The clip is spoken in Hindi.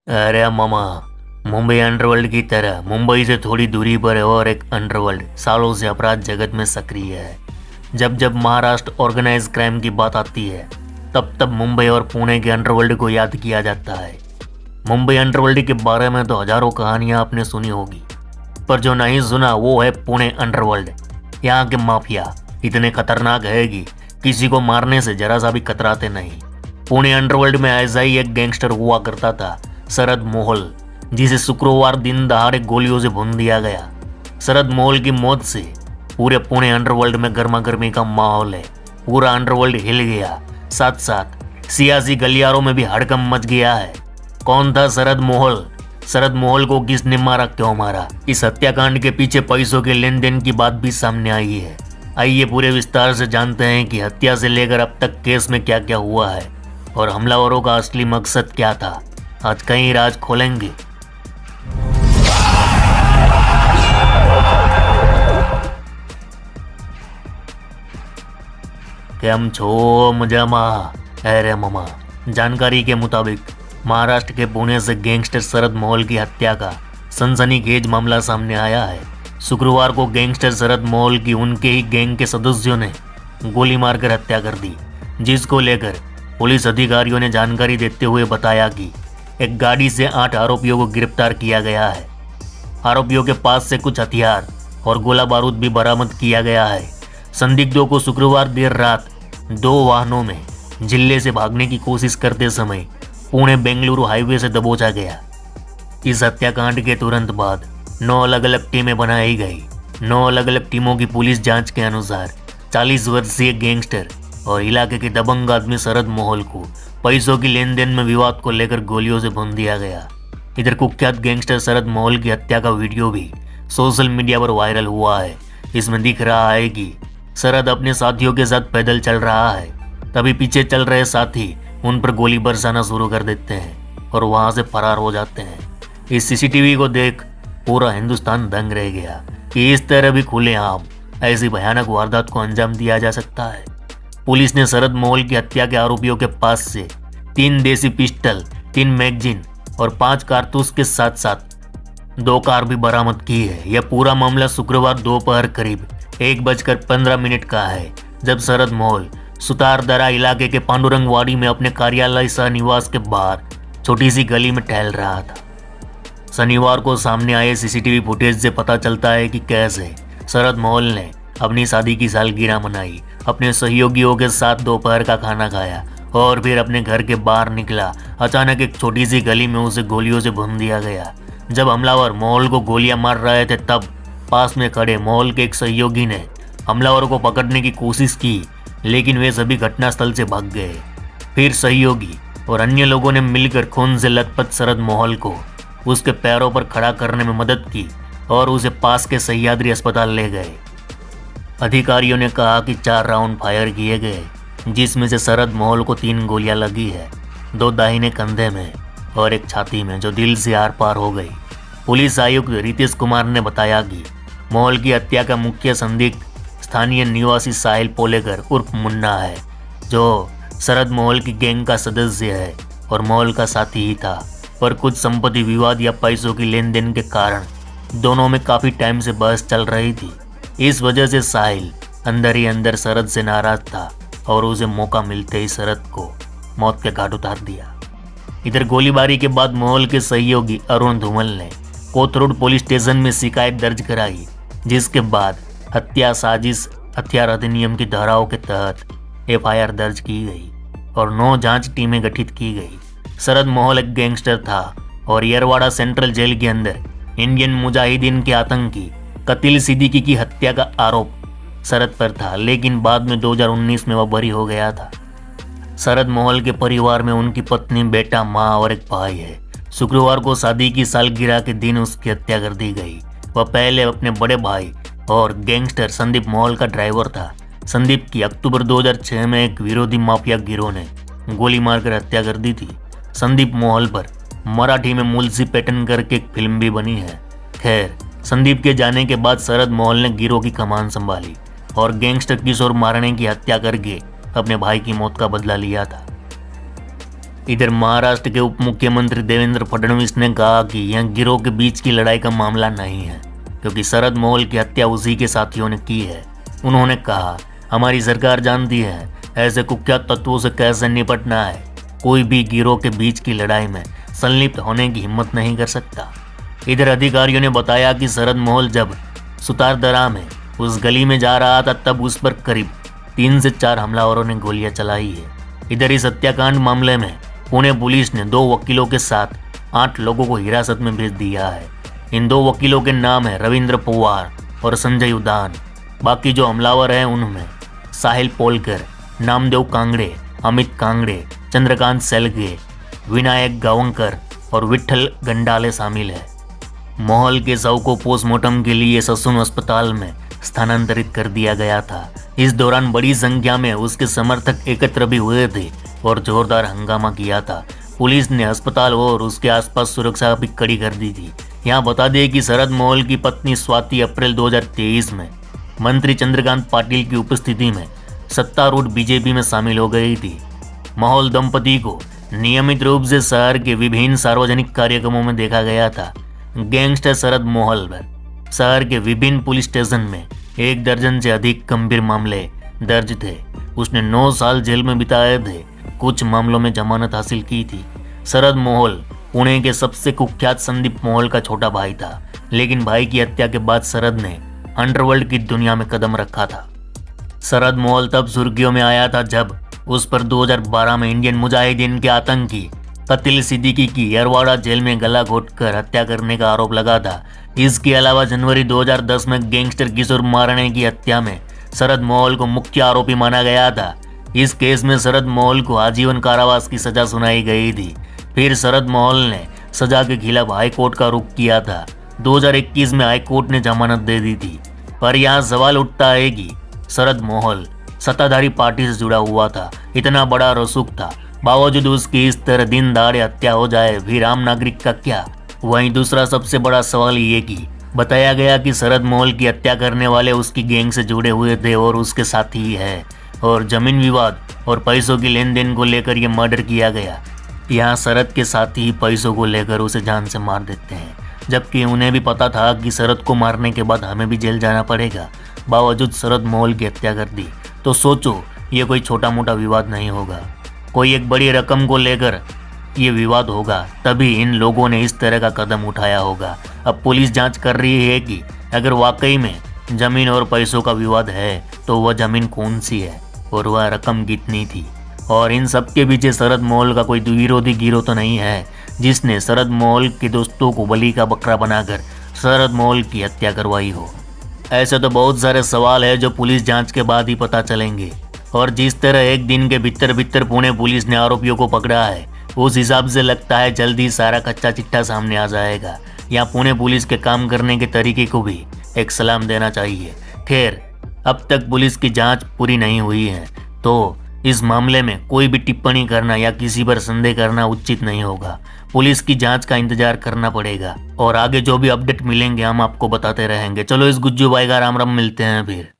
अरे मामा, मुंबई अंडरवर्ल्ड की तरह मुंबई से थोड़ी दूरी पर और एक अंडरवर्ल्ड सालों से अपराध जगत में सक्रिय है। जब जब महाराष्ट्र ऑर्गेनाइज क्राइम की बात आती है तब तब मुंबई और पुणे के अंडरवर्ल्ड को याद किया जाता है। मुंबई अंडरवर्ल्ड के बारे में तो हजारों कहानियां आपने सुनी होगी, पर जो नहीं सुना वो है पुणे अंडरवर्ल्ड। यहाँ के माफिया इतने खतरनाक है कि किसी को मारने से जरा सा भी कतराते नहीं। पुणे अंडरवर्ल्ड में ऐसा ही एक गैंगस्टर हुआ करता था, शरद मोहल, जिसे शुक्रवार दिन दहाड़े गोलियों से भून दिया गया। शरद मोहल की मौत से पूरे पुणे अंडरवर्ल्ड में गर्मा गर्मी का माहौल है। पूरा अंडरवर्ल्ड हिल गया, साथ साथ सियासी गलियारों में भी हड़कंप मच गया है। कौन था शरद मोहल? शरद मोहल को किसने मारा, क्यों मारा? इस हत्याकांड के पीछे पैसों के लेन देन की बात भी सामने आई है। आइए पूरे विस्तार से जानते हैं कि हत्या से लेकर अब तक केस में क्या क्या हुआ है और हमलावरों का असली मकसद क्या था। आज कई राज खोलेंगे। केम छो मजामा? अरे मामा, जानकारी के मुताबिक महाराष्ट्र के पुणे से गैंगस्टर शरद मोहल की हत्या का सनसनीखेज मामला सामने आया है। शुक्रवार को गैंगस्टर शरद मोहल की उनके ही गैंग के सदस्यों ने गोली मारकर हत्या कर दी, जिसको लेकर पुलिस अधिकारियों ने जानकारी देते हुए बताया कि एक गाड़ी से 8 आरोपियों को गिरफ्तार किया गया है। आरोपियों के पास से कुछ हथियार और गोला बारूद भी बरामद किया गया है। संदिग्धों को शुक्रवार देर रात 2 वाहनों में जिले से भागने की कोशिश करते समय पुणे बेंगलुरु हाईवे से दबोचा गया। इस हत्याकांड के तुरंत बाद 9 अलग अलग टीमें बनाई गई। 9 अलग अलग टीमों की पुलिस जांच के अनुसार 40 वर्षीय गैंगस्टर और इलाके के दबंग आदमी शरद मोहल को पैसों की लेन देन में विवाद को लेकर गोलियों से भून दिया गया। इधर कुख्यात गैंगस्टर शरद मोहल की हत्या का वीडियो भी सोशल मीडिया पर वायरल हुआ है। इसमें दिख रहा है कि शरद अपने साथियों के साथ पैदल चल रहा है, तभी पीछे चल रहे साथी उन पर गोली बरसाना शुरू कर देते हैं और वहां से फरार हो जाते हैं। इस सीसीटीवी को देख पूरा हिंदुस्तान दंग रह गया कि इस तरह भी खुलेआम ऐसी भयानक वारदात को अंजाम दिया जा सकता है। पुलिस ने शरद मोहल की हत्या के आरोपियों के पास से 3 देसी पिस्टल, 3 मैगजीन और 5 कारतूस के साथ साथ 2 कार भी बरामद की है। यह पूरा मामला शुक्रवार दोपहर करीब 1:15 का है, जब शरद मोहल सुतारदरा इलाके के पांडुरंगवाड़ी में अपने कार्यालय सह निवास के बाहर छोटी सी गली में टहल रहा था। शनिवार को सामने आए सीसीटीवी फुटेज से पता चलता है कि कैसे शरद मोहल ने अपनी शादी की सालगिरह मनाई, अपने सहयोगियों के साथ दोपहर का खाना खाया और फिर अपने घर के बाहर निकला। अचानक एक छोटी सी गली में उसे गोलियों से भून दिया गया। जब हमलावर मोहल को गोलियां मार रहे थे तब पास में खड़े मोहल के एक सहयोगी ने हमलावरों को पकड़ने की कोशिश की, लेकिन वे सभी घटनास्थल से भाग गए। फिर सहयोगी और अन्य लोगों ने मिलकर खून से लथपथ शरद मोहल को उसके पैरों पर खड़ा करने में मदद की और उसे पास के सह्याद्री अस्पताल ले गए। अधिकारियों ने कहा कि 4 राउंड फायर किए गए, जिसमें से शरद मोहल को 3 गोलियां लगी है, 2 दाहिने कंधे में और एक छाती में, जो दिल से आर पार हो गई। पुलिस आयुक्त रितेश कुमार ने बताया कि मोहल की हत्या का मुख्य संदिग्ध स्थानीय निवासी साहिल पोलेकर उर्फ मुन्ना है, जो शरद मोहल की गैंग का सदस्य है और मोहल का साथी ही था। पर कुछ संपत्ति विवाद या पैसों की लेन देन के कारण दोनों में काफी टाइम से बहस चल रही थी। इस वजह से साहिल अंदर ही अंदर शरद से नाराज था और उसे मौका मिलते ही शरद को मौत के घाट उतार दिया। इधर गोलीबारी के बाद मोहल के सहयोगी अरुण धूमल ने कोथरूड पुलिस स्टेशन में शिकायत दर्ज कराई, जिसके बाद हत्या साजिश हथियार अधिनियम की धाराओं के तहत एफआईआर दर्ज की गई और 9 जांच टीमें गठित की गई। शरद मोहल एक गैंगस्टर था और येरवाड़ा सेंट्रल जेल के अंदर इंडियन मुजाहिदीन के आतंकी कतिल सिद्दीकी की हत्या का आरोप शरद पर था, लेकिन बाद में 2019 में वह बरी हो गया था। शरद मोहल के परिवार में उनकी पत्नी, बेटा, माँ और एक भाई है। शुक्रवार को शादी की सालगिरह के दिन उसकी हत्या कर दी गई। वह पहले अपने बड़े भाई और गैंगस्टर संदीप मोहल का ड्राइवर था। संदीप की अक्टूबर 2006 में एक विरोधी माफिया गिरोह ने गोली मारकर हत्या कर दी थी। संदीप मोहल पर मराठी में मुलसी पैटर्न करके एक फिल्म भी बनी है। खैर, संदीप के जाने के बाद शरद मोहल ने गिरोह की कमान संभाली और गैंगस्टर किशोर मारने की हत्या करके अपने भाई की मौत का बदला लिया था। इधर महाराष्ट्र के उप मुख्यमंत्री देवेंद्र फडणवीस ने कहा कि यह गिरोह के बीच की लड़ाई का मामला नहीं है, क्योंकि शरद मोहोल की हत्या उसी के साथियों ने की है। उन्होंने कहा, हमारी सरकार जानती है ऐसे कुख्यात तत्वों से कैसे निपटना है। कोई भी गिरोह के बीच की लड़ाई में संलिप्त होने की हिम्मत नहीं कर सकता। इधर अधिकारियों ने बताया कि शरद मोहोल जब सुतारदरा में उस गली में जा रहा था तब उस पर करीब 3 से 4 हमलावरों ने गोलियां चलाई है। इधर इस हत्याकांड मामले में पुणे पुलिस ने 2 वकीलों के साथ 8 लोगों को हिरासत में भेज दिया है। इन 2 वकीलों के नाम है रविंद्र पवार और संजय उदान। बाकी जो हमलावर हैं उनमें साहिल पोलकर, नामदेव कांगड़े, अमित कांगड़े, चंद्रकांत सेलगे, विनायक गावंकर और विठल गंडाले शामिल है। मोहोल के शव को पोस्टमार्टम के लिए ससून अस्पताल में स्थानांतरित कर दिया गया था। इस दौरान बड़ी संख्या में उसके समर्थक एकत्र भी हुए थे और जोरदार हंगामा किया था। पुलिस ने अस्पताल और उसके आसपास सुरक्षा भी कड़ी कर दी थी। यहाँ बता दें कि शरद मोहोल की पत्नी स्वाति अप्रैल 2023 में मंत्री चंद्रकांत पाटिल की उपस्थिति में सत्तारूढ़ बीजेपी में शामिल हो गई थी। मोहोल दंपति को नियमित रूप से शहर के विभिन्न सार्वजनिक कार्यक्रमों में देखा गया था। गैंगस्टर शरद मोहोल पर शहर के विभिन्न पुलिस स्टेशन में 1 दर्जन से अधिक गंभीर मामले दर्ज थे। उसने 9 साल जेल में बिताए थे। कुछ मामलों में जमानत हासिल की थी। शरद मोहोल पुणे के सबसे कुख्यात संदीप मोहोल का छोटा भाई था, लेकिन भाई की हत्या के बाद शरद ने अंडरवर्ल्ड की दुनिया में कदम रखा था। शरद मोहोल तब सुर्खियों में आया था जब उस पर 2012 में इंडियन मुजाहिदीन के आतंकी कतिल सिद्दीकी की यरवाड़ा जेल में गला घोटकर हत्या करने का आरोप लगा था। इसके अलावा जनवरी 2010 में गैंगस्टर किशोर मारणे की हत्या में शरद मोहोल को मुख्य आरोपी माना गया था। इस केस में शरद मोहोल को आजीवन कारावास की सजा सुनाई गई थी। फिर शरद मोहोल ने सजा के खिलाफ हाईकोर्ट का रुख किया था। 2021 में हाईकोर्ट ने जमानत दे दी थी। पर यहाँ सवाल उठता है कि शरद मोहोल सत्ताधारी पार्टी से जुड़ा हुआ था, इतना बड़ा रसूख था, बावजूद उसकी इस तरह दिन दहाड़े हत्या हो जाए फिर आम नागरिक का क्या। वहीं दूसरा सबसे बड़ा सवाल ये कि बताया गया कि शरद मोहोल की हत्या करने वाले उसकी गैंग से जुड़े हुए थे और उसके साथी ही है, और जमीन विवाद और पैसों की लेन देन को लेकर यह मर्डर किया गया। यहाँ शरद के साथी ही पैसों को लेकर उसे जान से मार देते हैं, जबकि उन्हें भी पता था कि शरद को मारने के बाद हमें भी जेल जाना पड़ेगा। बावजूद शरद मोहोल की हत्या कर दी। तो सोचो, ये कोई छोटा मोटा विवाद नहीं होगा, कोई एक बड़ी रकम को लेकर ये विवाद होगा, तभी इन लोगों ने इस तरह का कदम उठाया होगा। अब पुलिस जांच कर रही है कि अगर वाकई में जमीन और पैसों का विवाद है तो वह जमीन कौन सी है और वह रकम कितनी थी, और इन सब के पीछे शरद मोहोल का कोई विरोधी गिरोह तो नहीं है जिसने शरद मोहोल के दोस्तों को बलि का बकरा बनाकर शरद मोहोल की हत्या करवाई हो। ऐसे तो बहुत सारे सवाल है जो पुलिस जांच के बाद ही पता चलेंगे, और जिस तरह एक दिन के भीतर पुणे पुलिस ने आरोपियों को पकड़ा है, उस हिसाब से लगता है जल्दी सारा कच्चा चिट्ठा सामने आ जाएगा। यहाँ पुणे पुलिस के काम करने के तरीके को भी एक सलाम देना चाहिए। खैर, अब तक पुलिस की जांच पूरी नहीं हुई है, तो इस मामले में कोई भी टिप्पणी करना या किसी पर संदेह करना उचित नहीं होगा। पुलिस की जांच का इंतजार करना पड़ेगा, और आगे जो भी अपडेट मिलेंगे हम आपको बताते रहेंगे। चलो, इस गुज्जू भाई का राम राम, मिलते हैं फिर।